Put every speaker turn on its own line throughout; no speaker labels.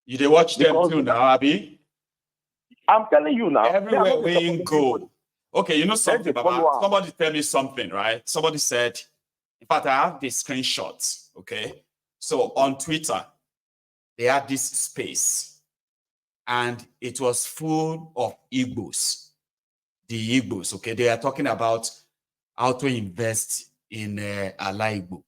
You they watch them too now, Abi?
I'm telling you now.
Everywhere we go. Okay, you know something, Baba? Somebody tell me something, right? Somebody said, in fact, I have the screenshots, okay? So on Twitter, they had this space, and it was full of Igbos. The Igbos, okay? They are talking about how to invest in Ala Igbo,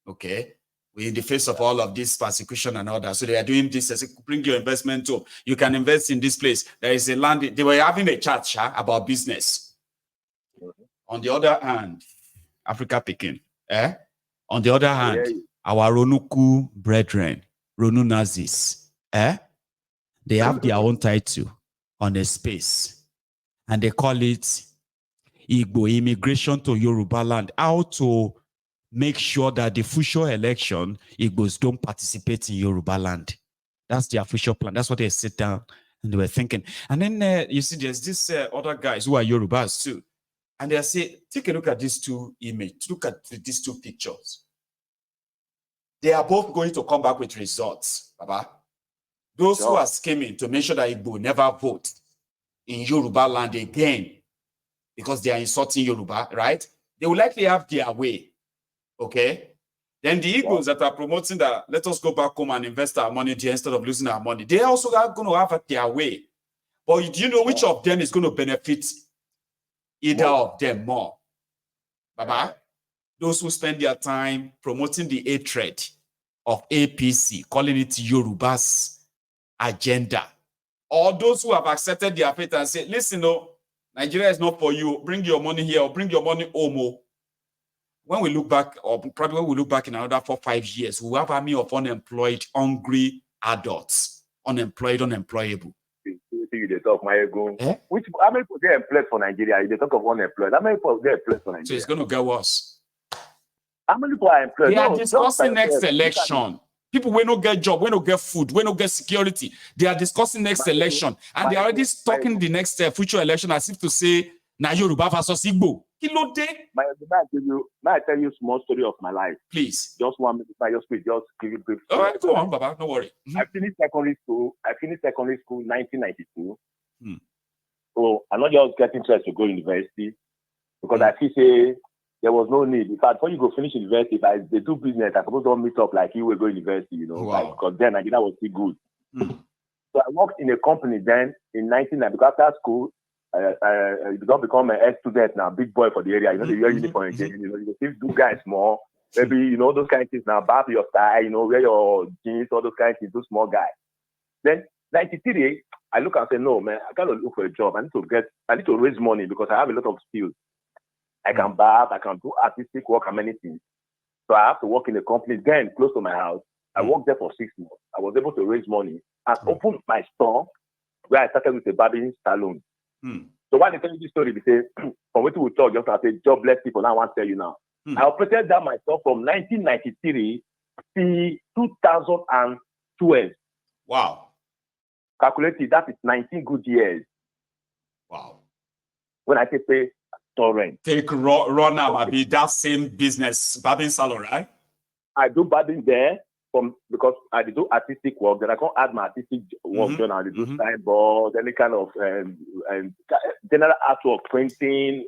okay? In the face of all of this persecution and all that. So they are doing this, as bring your investment to, you can invest in this place. There is a land, they were having a chat about business. On the other hand, Africa picking, on the other hand, our Ronuku brethren, Ronu Nazis, they have their own title on a space, and they call it Igbo immigration to Yoruba land. How to make sure that the future election, Igbos don't participate in Yoruba land. That's their official plan. That's what they sit down and they were thinking. And then you see, there's this other guys who are Yorubas too. And they say, take a look at these two images. Look at these two pictures. They are both going to come back with results, Baba. Those who are scheming to make sure that Igbo never vote in Yoruba land again because they are insulting Yoruba, right? They will likely have their way. Okay, then the Igbos that are promoting that let us go back home and invest our money there instead of losing our money, they also are going to have their way. But do you know which of them is going to benefit either of them more? Baba, those who spend their time promoting the hatred of APC, calling it Yoruba's agenda, or those who have accepted their fate and say, listen, no, Nigeria is not for you, bring your money here or bring your money home. When we look back, or probably when we look back in another 4 or 5 years, we have an army of unemployed, hungry adults, unemployable.
They talk, which how many people get employed for Nigeria? They talk of unemployed. How many people get employed for Nigeria?
So it's going to get worse.
How many people are employed?
They are discussing next election. People will not get job, will not get food, will not get security. They are discussing next election, and they are already talking the next future election as if to say, "Na Yoruba versus Igbo."
May I tell you a small story of my life?
Please.
Just 1 minute. Just give you a brief.
All right, go on, Baba. Don't worry.
I finished secondary school. In 1992. So I'm not just getting interested to go to university because I feel say there was no need. In fact, when you go finish university, if they do business, I suppose don't meet up like you will go to university, you know, because then Nigeria was still good. So I worked in a company then in 1990 because after school. You don't become a student now, big boy for the area. You know, the uniform again. You know, you still do guys more. Maybe, you know, those kind of things now, barb your style, you know, wear your jeans, all those kind of things, do small guy. Then, 93, I look and say, no, man, I gotta look for a job. I need to raise money because I have a lot of skills. I can barb, I can do artistic work and many things. So I have to work in a company then close to my house. I worked there for 6 months. I was able to raise money and open my store where I started with a barbering salon. So why they tell you this story? Because from what we talk, just as a jobless people, now I want to tell you now. I operated that myself from 1993 to 2012.
Wow.
Calculated, that is 19 good years.
Wow.
When I say torrent.
Take run now, be that same business, barbering salon, right?
I do barbering there. Because I do artistic work, then I can't add my artistic work done. I do signboards, any kind of general artwork, printing,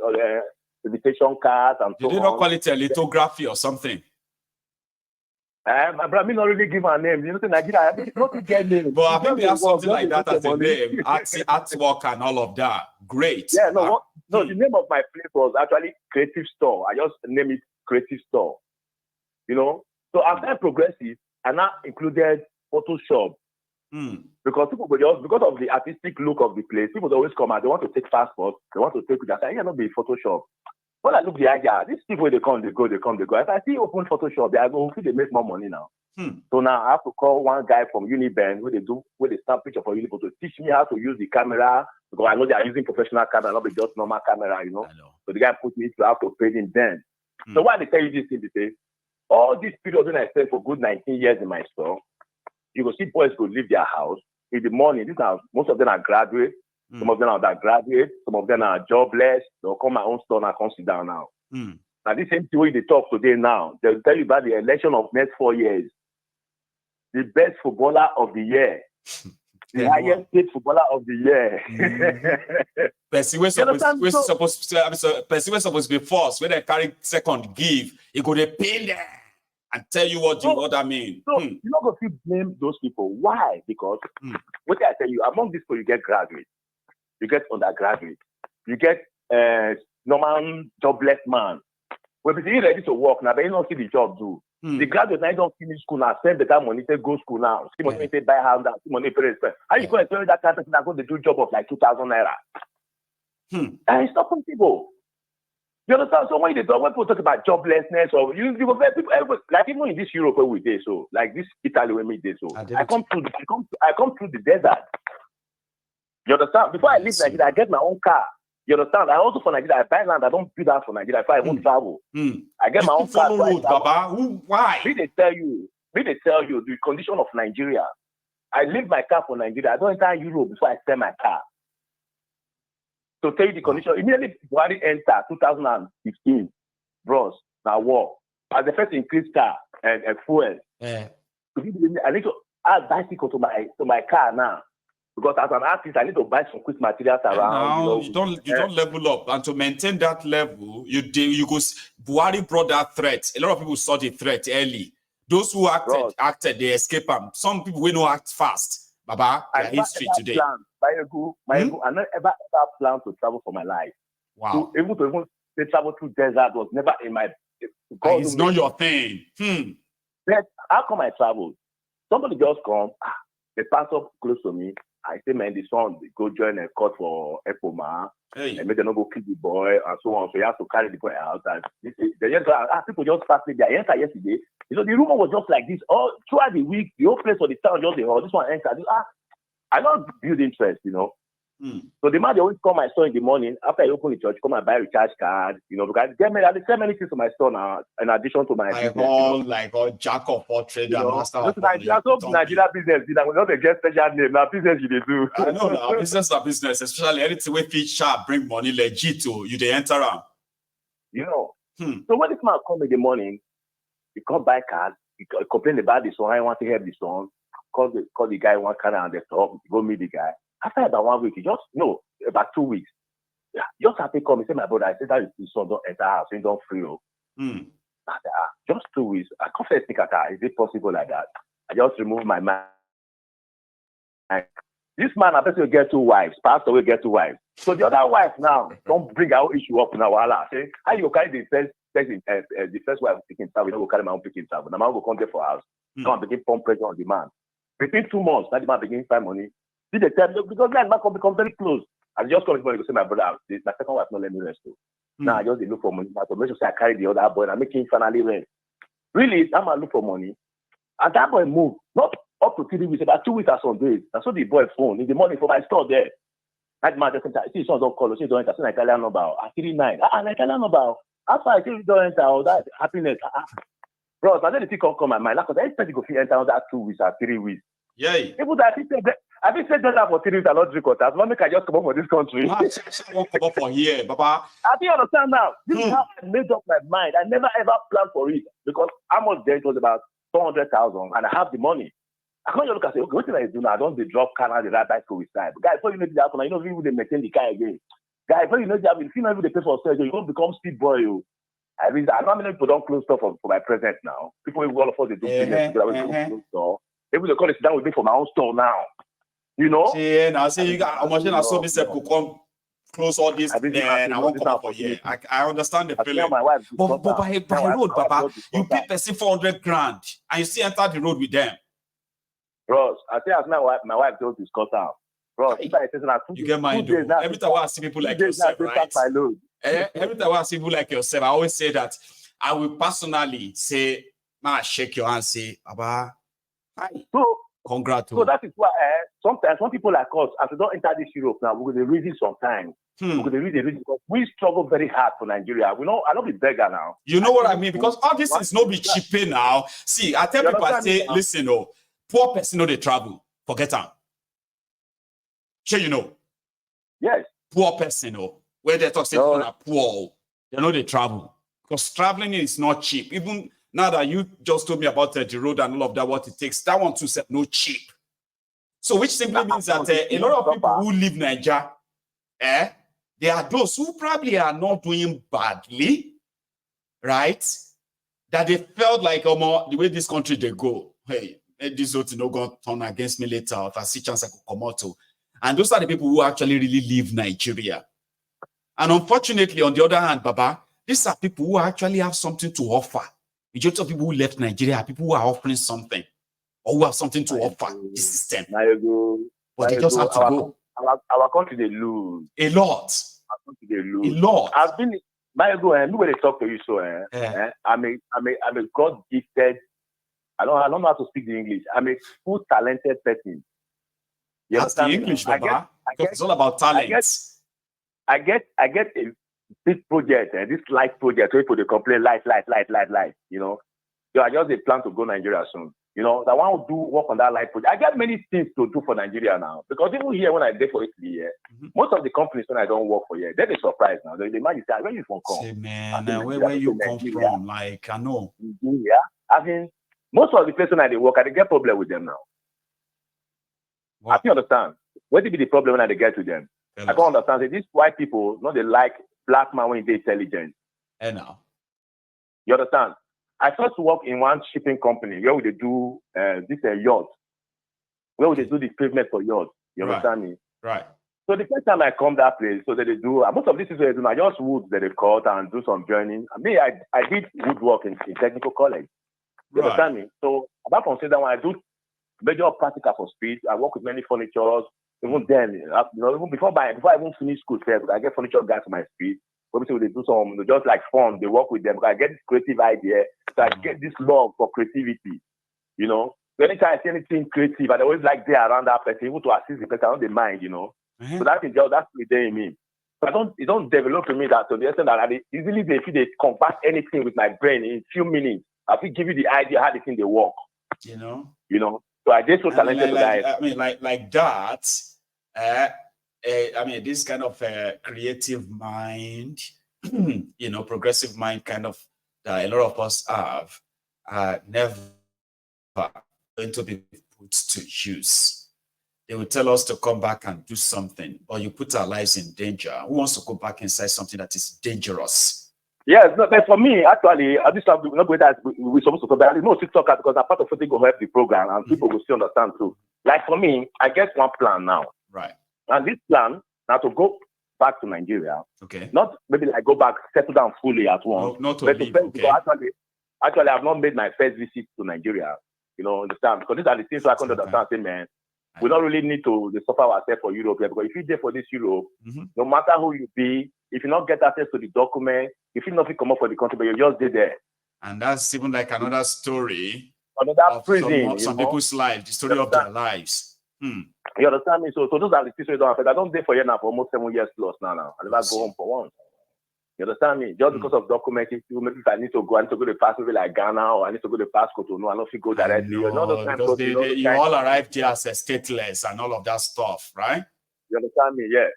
invitation cards, and so on.
Did they not call it a lithography or something?
My brother, me not really give a name. You know, in Nigeria, I not get name.
But I think they have something like that as a name, artwork and all of that. Great.
Yeah, no, the name of my place was actually Creative Store. I just named it Creative Store. You know, so as time progresses, I now included Photoshop because people because of the artistic look of the place, people always come out. They want to take passports. They want to take it. I say, not be Photoshop. When I look the idea, these people they come, they go. If I see open Photoshop, they are going to make more money now. So now I have to call one guy from Uniben where they stamp picture for Uniben to teach me how to use the camera because I know they are using professional camera, not just normal camera, you know. So the guy put me to have to pay him then. So why they tell you this thing, they say, all this period when I stayed for good 19 years in my store, you go see boys go leave their house in the morning. Most of them are graduates, some of them are undergraduates, some of them are jobless. They'll come my own store and come sit down now. Now this same thing they talk today now, they'll tell you about the election of next 4 years. The best footballer of the year The highest paid footballer of the year.
Person we're supposed to be first, when they carry second, give, it go they pay them and tell you what that mean.
So you're not going to blame those people. Why? Because what I tell you, among these people, you get graduates, you get undergraduates, you get normal jobless man. When you're ready to work now, but you don't see the job do. The graduate now don't finish school now, spend better money, say go school now, see money, say buy house, see money, pay rent. How you going to tell that kind of person going to do job of like 2,000 naira? And it's not possible. You understand? So when people talk about joblessness, or people, like even in this Europe where we did, so like this Italy where we did, so I come through the desert. You understand? Before I leave Nigeria, I get my own car. You understand? I also for Nigeria, I buy land. I don't build that for Nigeria. If I won't travel, I get my own car.
Road, Baba. Why?
They tell you the condition of Nigeria. I leave my car for Nigeria. I don't enter Europe before I sell my car. To tell you the condition, immediately Buhari enter 2015, bros, now war. As the first increased car and fuel. I need to add bicycle to my car now. Because as an artist, I need to buy some quick materials around.
Now, you don't level up, and to maintain that level, you go. Buhari brought that threat. A lot of people saw the threat early. Those who acted, they escape them. Some people will not act fast. Baba, their history today.
I never ever planned to travel for my life.
Wow.
To even travel through desert was never in my.
It's not your thing.
But how come I traveled? Somebody just come. They pass up close to me. I say, man, the son go join a court for Epoma, and make them not go kill the boy, and so on. So you have to carry the boy out. And people just passed me there. I entered yesterday. The rumor was just like this. All throughout the week, the whole place for the town just this one entered. I don't build interest, So the man they always call my store in the morning after I open the church, come and buy a recharge card, because I sell many things to my store now, in addition to my business.
Like all jack of all trader, master of
Nigeria business, we don't get special name. Now business you do.
I know now, business are business, especially anything with feed sharp, bring money legit to you. They enter around.
So when this man come in the morning, he come buy card, he complain about the song. I want to hear the song. Call the guy one kind and they talk. Go meet the guy. After about 1 week, about 2 weeks. Just have to come and say, my brother, I said that his son don't enter house, he don't free. Just 2 weeks. I confess, is it possible like that? I just remove my mind. This man, I bet will get 2 wives. Pastor will get 2 wives. So the other wife now don't bring our issue up now. Say, how you carry the first wife picking travel? You don't go carry my own picking travel. The man will come there for house. Come and begin pump pressure on the man. Between 2 months, now the man begin to find money. See the time because man become very close. I just come to go say my brother, my second wife not let me rest too. Now I just look for money. To make sure I carry the other boy and I make him finally rest. Really, I'm gonna look for money. And that boy moved, not up to 3 weeks, about 2 weeks or some days. I saw the boy phone in the morning for my store there. That man just see his son don't call, see don't enter, see an Italian number. 39. An Italian number. After I see don't enter, all that happiness. Bro, so I didn't think come my mind. Because I expect you go enter that 2 weeks or 3 weeks.
Yeah.
People that I think said that for 3 weeks and not drink water. Not make I just come up for this country.
I won't come up for here, Baba.
I think you understand now. This is how I made up my mind. I never ever planned for it because how much there it was about 400,000 and I have the money. I can't just look and say, okay, what did I do now? I don't drop car and the right bicycle with side. But guys, before you know this happen, you know people they maintain the car again. Guys, before you know this happen, if you know they pay for surgery, you won't become speed boy. I know how many people don't close stuff for my present now. People all of us they do business close store. People they call it down with me for my own store now.
See, now see you got how much I saw myself could come close all this. Then I won't come up for here. I understand the feeling. But by road, Baba, you pay person 400 grand and you still enter the road with them.
Bros, I say as my wife don't discuss out. Bro,
you get my do. Every time I see people like yourself, right? Every time I see people like yourself, I always say that I will personally say, man, shake your hand, say, Baba, hi. Congrats.
So that is why sometimes some people like us, as we don't enter this Europe now, we're going to read it sometimes. We're going to read it because we struggle very hard for Nigeria. I don't be beggar now.
You know what I mean? Because all this is not be cheaping now. See, I tell people, I say, listen, poor person know they travel. Forget them. Sure, you know.
Yes.
Poor person, where they talk, say, people are poor. They know they travel. Because traveling is not cheap. Even now that you just told me about the road and all of that, what it takes, that one too, no cheap. So which simply means that a lot of people who leave Nigeria, there are those who probably are not doing badly, right? That they felt like, the way this country they go, hey, this ought to not going to turn against me later, if I see chance I could come out to. And those are the people who actually really leave Nigeria. And unfortunately, on the other hand, Baba, these are people who actually have something to offer. Majority of people who left Nigeria are people who are offering something or who have something to offer the system. But they just have to go.
Our country, they lose.
A lot.
Our country, they lose.
A lot.
I've been, and when they talk to you, so, I'm a God gifted. I don't know how to speak the English. I'm a full talented person.
That's the English, Baba. Because it's all about talent.
I get a big project, this life project, where people they complain, life, you know. So I just plan to go Nigeria soon. You know, that one will do work on that life project. I get many things to do for Nigeria now. Because even here, when I did for Italy, most of the companies when I don't work for here, they're surprised now. They might say, where you from come?
Say, man, where you come from? Like, I know.
Yeah. I mean, most of the places when I work, I get problem with them now. What? I can understand. What will be the problem when I get to them? I can't understand. These white people, they like black man when they're intelligent.
And now.
You understand? I first work in one shipping company where they do this yacht. Where they do the pavement for yachts. You understand me?
Right.
So the first time I come that place, so that they do, most of this is what they do, I just wood that they cut and do some journeying. I did woodwork in technical college. You understand me? So apart from saying that when I do major practical for speed, I work with many furnitures. Even then, even before I even finish school, I get furniture guys to my street. Obviously, they do some, just like fun, they work with them. I get this creative idea. So I get this love for creativity, you know. So anytime I see anything creative, I always like there around that person, even to assist the person, I don't the mind, you know. So that's within me. So it don't develop in me that to the extent that I easily they compact anything with my brain in a few minutes. I will give you the idea how the thing they work.
You know.
So I did so talented
like that. This kind of creative mind, progressive mind kind of that a lot of us have, never going to be put to use. They will tell us to come back and do something, or you put our lives in danger. Who wants to go back inside something that is dangerous?
Yes, but for me, actually, at this time, we're not going that we're supposed to talk about it. No, still talk because I'm part of it will help the program and people will still understand too. Like for me, I get one plan now.
Right.
And this plan, now to go back to Nigeria.
Okay.
Not maybe I go back, settle down fully at once.
No, not to leave, okay.
Actually, I've not made my first visit to Nigeria. Understand? Because these are the things I can't understand. Say, man, we don't really need to suffer ourselves for Europe here, because if you're there for this Europe, no matter who you be, if you not get access to the document, if you not come up for the country, but you just there.
And that's even like another story.
Another prison.
Some people's lives, the story of their lives.
You understand me? So those are the things we don't have. I don't stay for here now for almost 7 years plus now. I never go home for once. You understand me? Just because of documenting, maybe if I need to go to the pass, maybe like Ghana, or I need to go to the pass Cotonou, I don't think go directly.
Because you all arrived here as a stateless and all of that stuff, right?
You understand me? Yeah.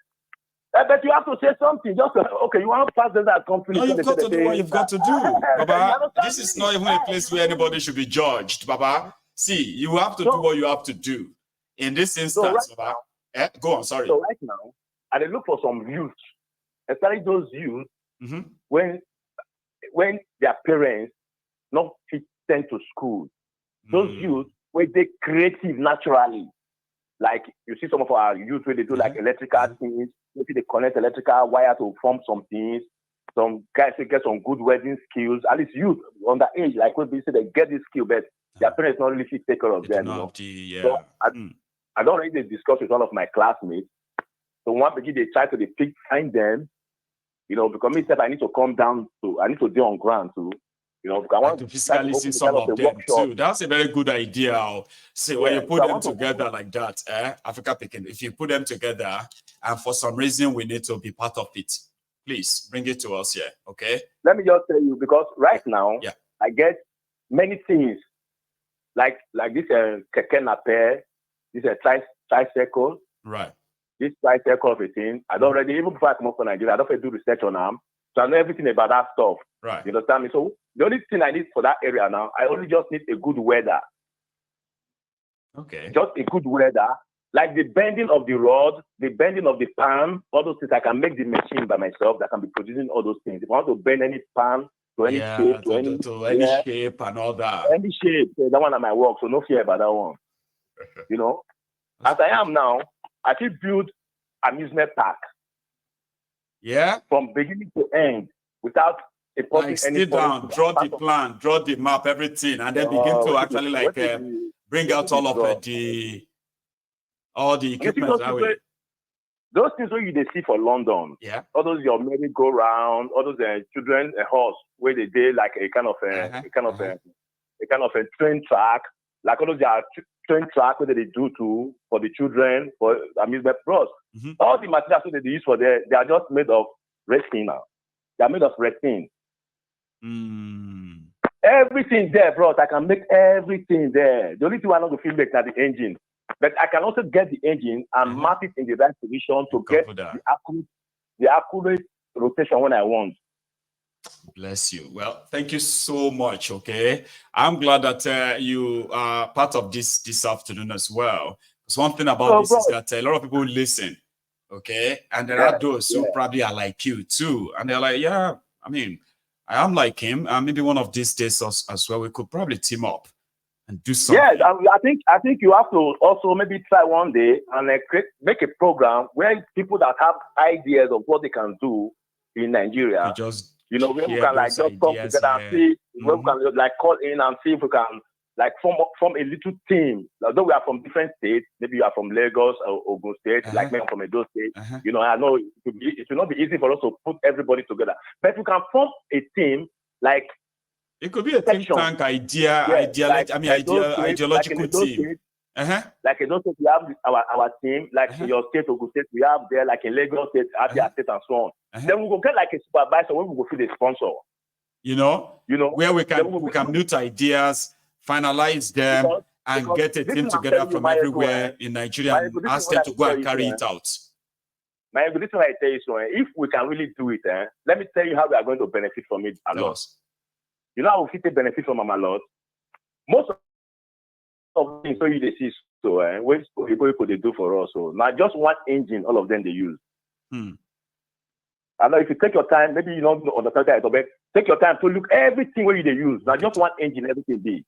But you have to say something. Just okay, you want to pass that company.
No, you've got to do what you've got to do, Baba. This is not even a place where anybody should be judged, Baba. See, you have to do what you have to do. In this instance, Baba. Go on, sorry.
So right now, I look for some youth, especially those youth, when their parents not fit send to school. Those youth, when they creative naturally. Like you see some of our youth where they do like electrical things, maybe they connect electrical wire to form some things. Some guys they get some good welding skills. At least youth on that age, like when they say they get this skill, but their parents not really fit take care of them. So I don't really discuss with one of my classmates. So one begin they try to find them, because me said I need to come down I need to do on ground too. Because I want
to physically see some of them too. That's a very good idea. See, when you put them together like that, Africa picking, if you put them together and for some reason we need to be part of it, please bring it to us here, okay?
Let me just tell you, because right now, I get many things like this keke nape, this tricycle.
Right.
This tricycle of a thing. I don't already, even before I come up to Nigeria, I don't do research on them. So I know everything about that stuff.
Right.
You understand me? So the only thing I need for that area now, I only just need a good weather.
Okay.
Just a good weather Like the bending of the rod, the bending of the pan, all those things. I can make the machine by myself that can be producing all those things. If I want to bend any pan to any shape, to any
shape and all that.
Any shape, so that one at my work, so no fear about that one. You know, as I am now, I can build amusement park.
Yeah.
From beginning to end without
like sit down, draw the plan, draw the map, everything, and then begin to actually like bring out all of all the equipment that way.
Those things where you see for London,
yeah,
all those your merry-go-round, all those children horse where they did like a kind of a train track, like all those train track where they do for the children for amusement plus. All the materials that they use for there, they are just made of resin now. They are made of resin. Everything there, bro. I can make everything there. The only thing I know to feel like is the engine. But I can also get the engine and map it in the right position to get the accurate rotation when I want.
Bless you. Well, thank you so much. Okay, I'm glad that you are part of this afternoon as well. Because one thing about this is that a lot of people listen. Okay, and there are those who probably are like you too, and they're like, yeah, I mean, I am like him, and maybe one of these days as well, we could probably team up and do something.
Yes, I think you have to also maybe try one day and make a program where people that have ideas of what they can do in Nigeria, we can like just come together and see where we can like call in and see if we can like form a little team. Although we are from different states, maybe you are from Lagos or Ogun State, like me, I'm from Edo State. I know it will not be easy for us to put everybody together, but we can form a team like.
It could be a think tank ideological team.
Like in those states, we have our team. Like in your state, Ogun State, we have there. Like in Lagos State, Abia State, and so on. Then we will get like a supervisor where we will see the sponsor.
Where we can mute ideas, finalize them, and get a team together from everywhere in Nigeria and ask them to go and carry it out.
My this is what I tell you. So if we can really do it, let me tell you how we are going to benefit from it a lot. You know how we fit benefit from them a lot? Most of the things so you see what people they do for us. So now just one engine, all of them they use. I know if you take your time, maybe you don't understand that, but take your time to look everything where they use. Now just one engine, everything be.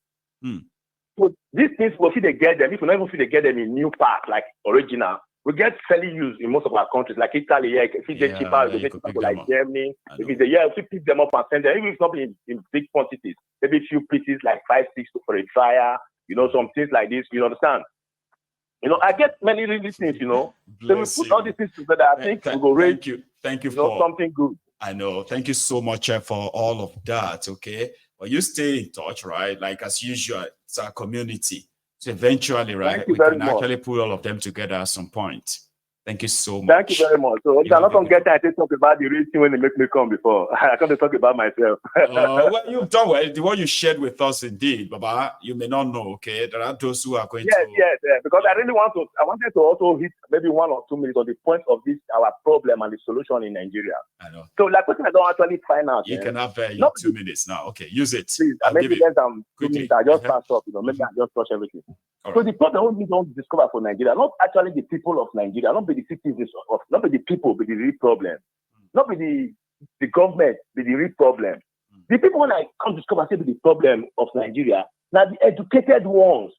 So these things will see they get them. If you never see they get them in new parts, like original, we get fairly used in most of our countries, like Italy. If it's cheaper, we get people like Germany. If it's we pick them up and send them. Even if it's not in big quantities, maybe a few pieces, like 5, 6 for a trial. Some things like this. You understand? I get many things. So we put all these things together. I think we go raise.
Thank you for
something good.
I know. Thank you so much for all of that. Okay, but you stay in touch, right? Like as usual, it's our community. So eventually, right, we can actually put all of them together at some point. Thank you so much.
Thank you very much. So I'm not going to get time to talk about the real thing when they make me come before. I can't talk about myself.
Well, you've done well. The one you shared with us, indeed, Baba, you may not know, okay? There are those who are going to...
Yes, because I wanted to also hit maybe 1 or 2 minutes on the point of this, our problem and the solution in Nigeria.
I know.
So, like, what I don't actually find out...
You can have your 2 minutes now. Okay, use it.
Please, maybe less than 2 minutes. I just pass up, maybe I just touch everything. All so the problem we don't discover for Nigeria, not actually the people of Nigeria, not be the citizens of, not be the people, be the real problem. Not be the government, be the real problem. The people when I come discover say be the problem of Nigeria, now the educated ones.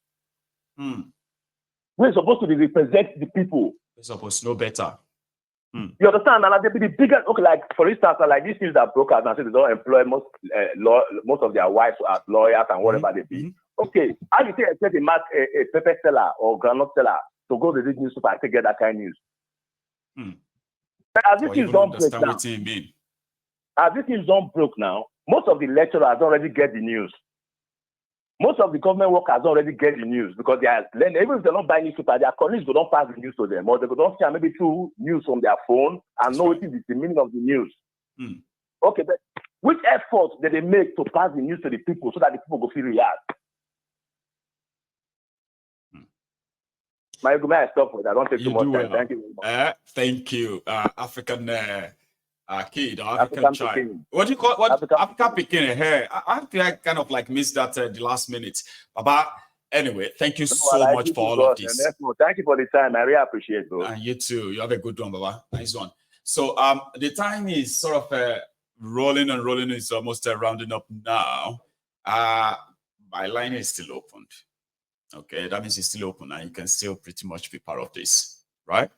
We're supposed to represent the people.
We're supposed to know better.
You understand? And they be the biggest. Okay, like for instance, like these things that brokers and say they don't employ most of their wives as lawyers and whatever they be. Okay, how do you say a pepper seller or groundnut seller to go to this newspaper to get that kind of news? As this is don't break now. As this is don't broke now, most of the lecturers already get the news. Most of the government workers already get the news because they are learning. Even if they don't buy newspaper, their colleagues don't pass the news to them, or they don't see maybe through news from their phone and know what is the meaning of the news. Okay, but which effort did they make to pass the news to the people so that the people go feel react? May I stop with that? I don't take too much time. Thank you very much.
Thank you, African kid or African child. Peking. What do you call African Peking? Hey, I kind of like missed that the last minute. Baba, Anyway, thank you so much for all of this.
Thank you for the time. I really appreciate it, bro.
And you too. You have a good one, Baba. Nice one. So the time is sort of rolling and rolling. It's almost rounding up now. My line is still opened. Okay, that means it's still open and you can still pretty much be part of this, right?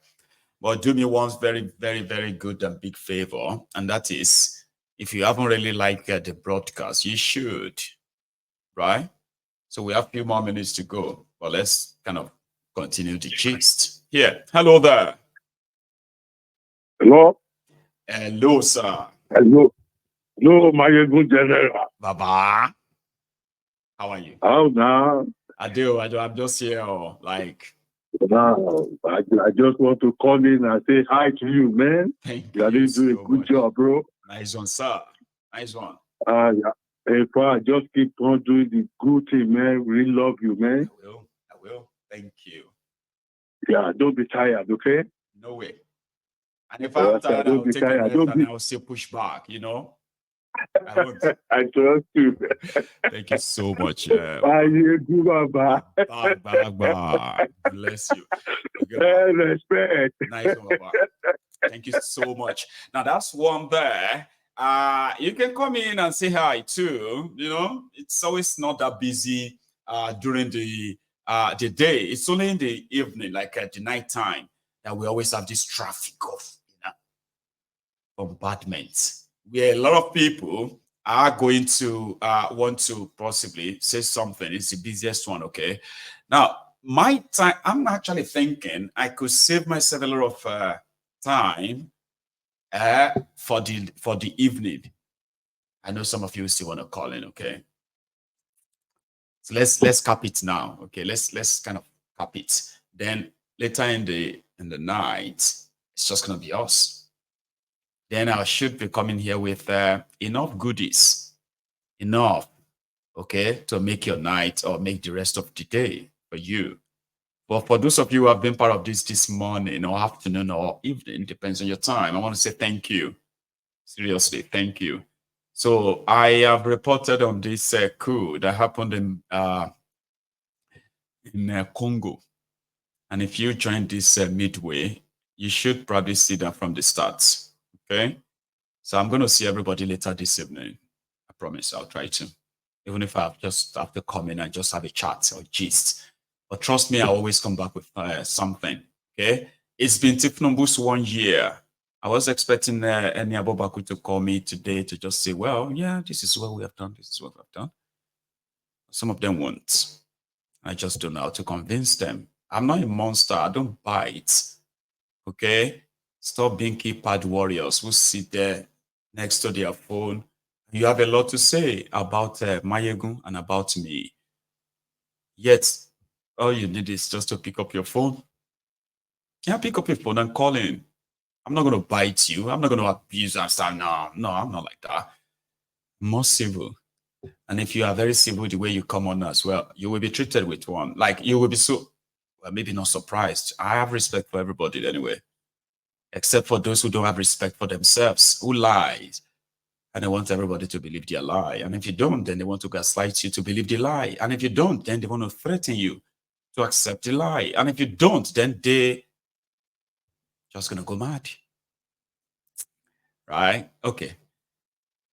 But do me one very, very, very good and big favor, and that is, if you haven't really liked the broadcast, you should, right? So we have a few more minutes to go, but let's kind of continue the gist. Here, hello there.
Hello.
Hello, sir.
Hello. Hello, my good general.
Baba. How are you?
How now?
I do. I'm just here, like.
Now, I just want to call in and say hi to you, man.
Thank
you. You do a good job, bro.
Nice one, sir. Nice one.
Yeah. If I just keep on doing the good thing, man. Really love you, man.
I will. Thank you.
Yeah, don't be tired, okay?
No way. And if I'm tired, I'll take a rest and I'll still push back, you know?
I trust you.
Thank you so much.
Bless
you.
Respect.
Nice one, Baba. Thank you so much. Now that's one there. You can come in and say hi too. You know, it's always not that busy during the day. It's only in the evening, like at the night time, that we always have this traffic of bombardment, where a lot of people are going to want to possibly say something. It's the busiest one, okay? Now, my time, I'm actually thinking I could save myself a lot of time for the evening. I know some of you still want to call in, okay? So let's cap it now, okay? Let's kind of cap it. Then later in the night, it's just gonna be us. Then I should be coming here with enough goodies, okay, to make your night or make the rest of the day for you. But for those of you who have been part of this morning or afternoon or evening, depends on your time, I want to say thank you. Seriously, thank you. So I have reported on this coup that happened in Congo. And if you joined this midway, you should probably see that from the start. Okay, so I'm going to see everybody later this evening. I promise I'll try to, even if I just have to come in and just have a chat or gist. But trust me, I always come back with something. Okay, it's been Tinubu's 1 year. I was expecting any Abobaku to call me today to just say, well, yeah, this is what we have done. This is what I've done. Some of them won't. I just don't know how to convince them. I'm not a monster. I don't bite. Okay. Stop being keypad warriors who sit there next to their phone. You have a lot to say about Mayegun and about me. Yet, all you need is just to pick up your phone. Yeah, pick up your phone and call in. I'm not going to bite you. I'm not going to abuse and start. No, I'm not like that. More civil. And if you are very civil the way you come on as well, you will be treated with one. Like, you will be so, well, maybe not surprised. I have respect for everybody anyway. Except for those who don't have respect for themselves, who lies. And they want everybody to believe their lie. And if you don't, then they want to gaslight you to believe the lie. And if you don't, then they want to threaten you to accept the lie. And if you don't, then they just going to go mad. Right? Okay.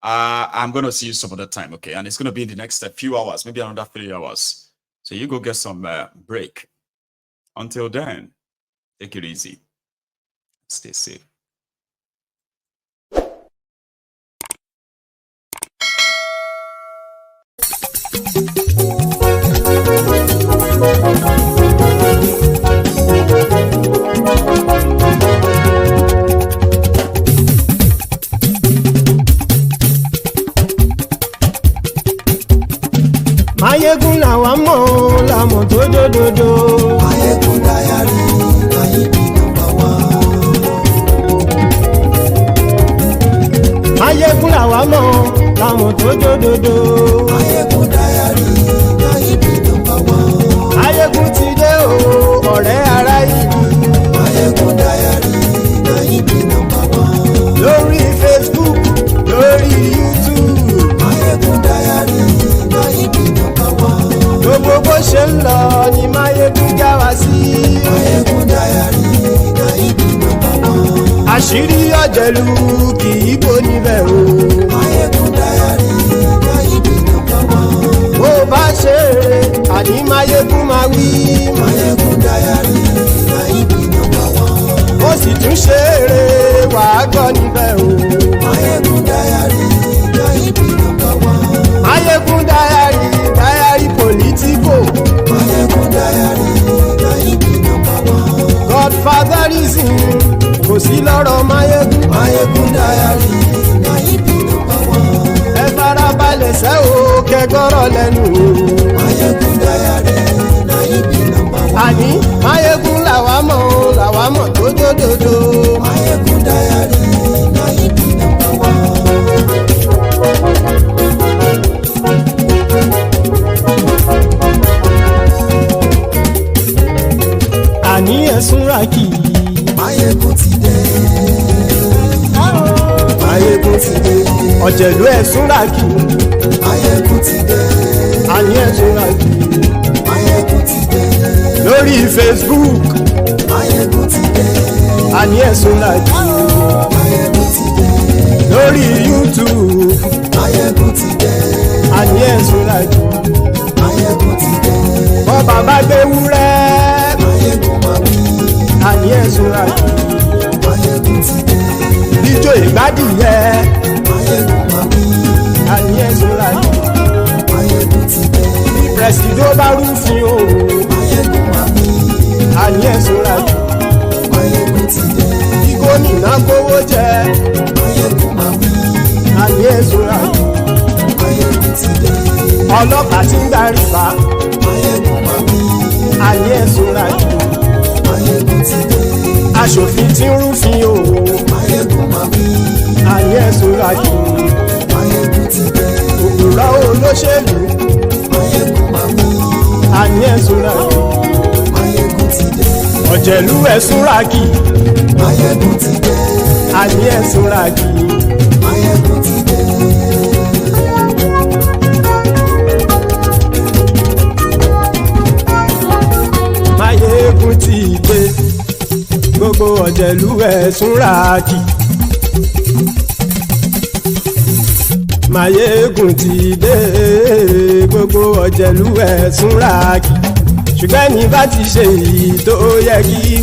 I'm going to see you some other time, okay? And it's going to be in the next few hours, maybe another 3 hours. So you go get some break. Until then, take it easy. Stay safe.
Mayegun làwa mọ̀ làmọ̀ tó dòdòdò.
Mayegun Diary, Mayegun #1.
Mayegun làwa mọ̀ làmọ̀ tó dòdòdò.
Mayegun Diary, Mayegun #1.
Mayegun ti dé o, ọ̀rẹ́ ará ìlú.
Mayegun Diary, Mayegun #1.
Lórí Facebook, lórí YouTube.
Mayegun Diary, Mayegun #1.
Gbogbo bó ṣe ń lọ àṣírí ọ̀jẹ̀lú kì í bò níbẹ̀ o.
Máyégún Diary Náíbì number one.
bó bá ṣe eré àní Máyégún máa wí.
Máyégún Diary Náíbì number one.
ó sì tún ṣe eré wàá gbọ́ níbẹ̀ o.
Máyégún Diary Náíbì number one.
Máyégún Diary politico.
Máyégún Diary Náíbì number one.
Godfatherism kò sí lọ́rọ̀ Máyégún.
Máyégún Diary Náíbì number one.
ẹ farabalẹ̀ sẹ́ o kẹgọ́rọ̀ lẹ́nu o.
Máyégún Diary Náíbì number one.
àní Máyégún làwa mọ̀ tó dódòdó.
Máyégún Diary Náíbì number one.
àní ẹ̀sùn ràkì.
Máyégún ti dé. Máyégún ti dé.
ọ̀jẹ̀lú ẹ̀sùn ràkì.
Máyégún ti dé.
àní ẹ̀sùn ràkì.
Máyégún ti dé.
lórí Facebook.
Máyégún ti dé.
àní ẹ̀sùn ràkì.
Máyégún ti dé.
lórí YouTube.
Máyégún ti dé.
àní ẹ̀sùn ràkì.
Máyégún ti dé.
bọ́ bàbá gbé wúrẹ́.
Máyégún máa wí.
àní ẹ̀sùn ràkì.
Máyégún ti dé.
ijó ìgbádìyẹ.
Máyégún máa wí.
àní ẹ̀sùn ràkì.
Máyégún ti dé.
pẹ̀sìdó bá rúfin o.
Máyégún máa wí.
àní ẹ̀sùn ràkì.
Máyégún ti dé.
kí gómìnà kówó jẹ.
Máyégún máa wí.
àní ẹ̀sùn ràkì.
Máyégún ti dé.
ọlọ́pàá tí ń darí bá.
Máyégún máa wí.
àní ẹ̀sùn ràkì.
Máyégún ti dé.
aṣòfin tí ń rúfin o.
Máyégún máa wí.
àní ẹ̀sùn ràkì.
Máyégún ti dé.
òpùrọ́ olóṣèlú.
Máyégún máa wí.
àní ẹ̀sùn ràkì.
Máyégún ti dé.
ọ̀jẹ̀lú ẹ̀sùn ràkì.
Máyégún ti dé.
àní ẹ̀sùn ràkì.
Máyégún ti dé.
Máyégún ti dé. gbogbo ọ̀jẹ̀lú ẹ̀sùn ràkì. Máyégún ti dé. gbogbo ọ̀jẹ̀lú ẹ̀sùn ràkì. ṣùgbọ́n ní bá ti ṣe èyí tó yẹ kí.